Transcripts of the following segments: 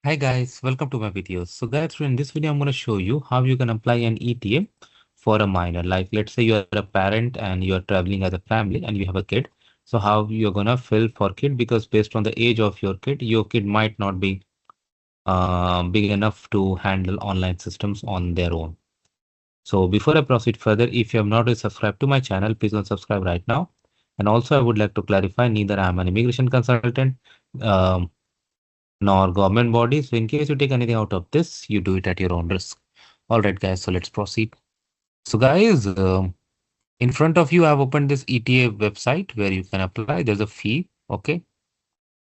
Hi guys, welcome to my video. So guys, in this video, I'm going to show you how you can apply an ETA for a minor. Like let's say you are a parent and you are traveling as a family and you have a kid. So how you're going to fill for kid, because based on the age of your kid might not be big enough to handle online systems on their own. So before I proceed further, if you have not yet subscribed to my channel, please go and subscribe right now. And also I would like to clarify, neither I am an immigration consultant, um, nor government body. So in case you take anything out of this, you do it at your own risk. All right, guys, so let's proceed. So guys, in front of you, I've opened this ETA website where you can apply. There's a fee. Okay.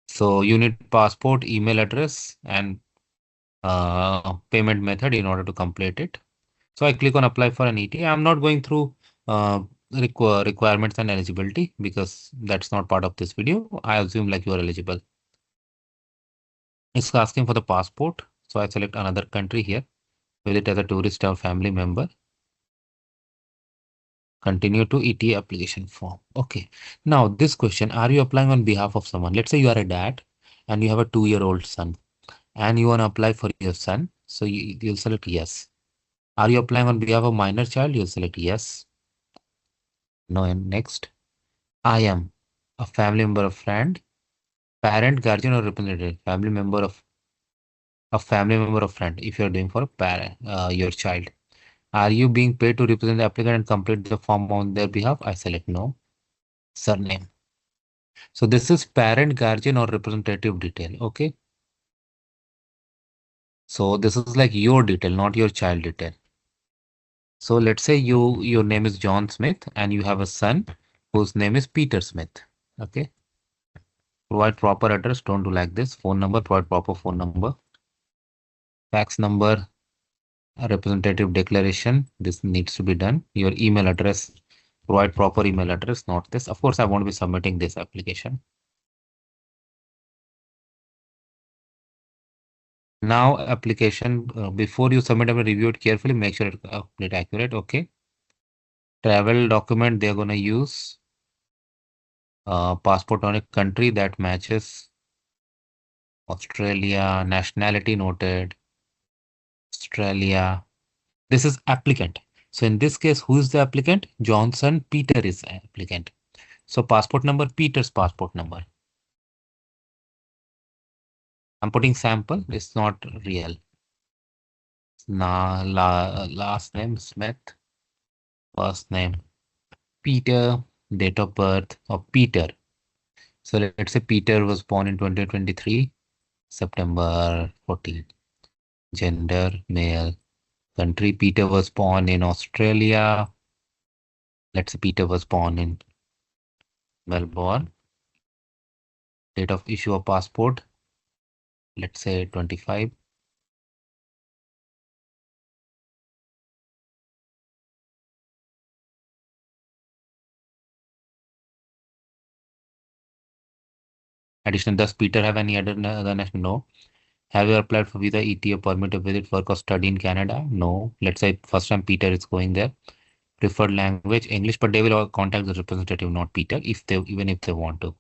So you need passport, email address, and payment method in order to complete it. So I click on apply for an ETA. I'm not going through requirements and eligibility because that's not part of this video. I assume like you are eligible. It's asking for the passport. So I select another country here. Visit as a tourist or family member. Continue to ETA application form. Okay. Now this question, are you applying on behalf of someone? Let's say you are a dad and you have a 2-year-old son and you want to apply for your son. So you'll select yes. Are you applying on behalf of minor child? You'll select yes. No, and next. I am a family member of friend, parent, guardian or representative, family member of friend if you're doing for a parent, your child. Are you being paid to represent the applicant and complete the form on their behalf? I select no. Surname. So this is parent, guardian or representative detail. Okay. So this is like your detail, not your child detail. So let's say your name is John Smith and you have a son whose name is Peter Smith. Okay. Provide proper address. Don't do like this. Phone number. Provide proper phone number. Fax number. Representative declaration. This needs to be done. Your email address. Provide proper email address. Not this. Of course, I won't be submitting this application. Now application, before you submit, review it carefully, make sure it's accurate. Okay. Travel document, they're going to use passport on a country that matches Australia, nationality noted, Australia. This is applicant. So in this case, who is the applicant? Johnson Peter is the applicant. So passport number, Peter's passport number. I'm putting sample, it's not real. Last name Smith, first name Peter, date of birth of Peter. So let's say Peter was born in 2023, September 14. Gender, male. Country, Peter was born in Australia. Let's say Peter was born in Melbourne. Date of issue of passport, let's say 25. Additional, does Peter have any other national? No. Have you applied for visa, ETA, permit to visit, work or study in Canada? No. Let's say first time Peter is going there. Preferred language, English, but they will contact the representative, not Peter, even if they want to.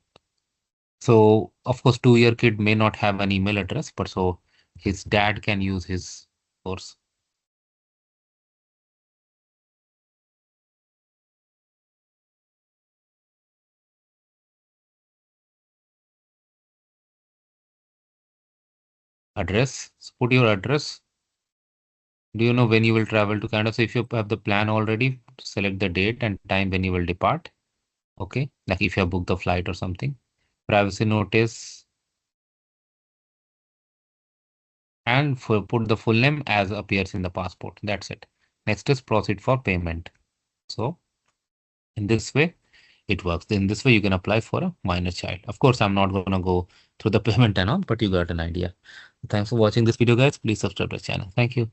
So of course, 2-year kid may not have an email address, but so his dad can use his course. Address. So put your address. Do you know when you will travel to Canada? So if you have the plan already, select the date and time when you will depart. Okay, like if you have booked the flight or something. Privacy notice. And put the full name as appears in the passport. That's it. Next is proceed for payment. So in this way, it works. In this way, you can apply for a minor child. Of course, I'm not going to go through the payment and all, but you got an idea. Thanks for watching this video, guys. Please subscribe to the channel. Thank you.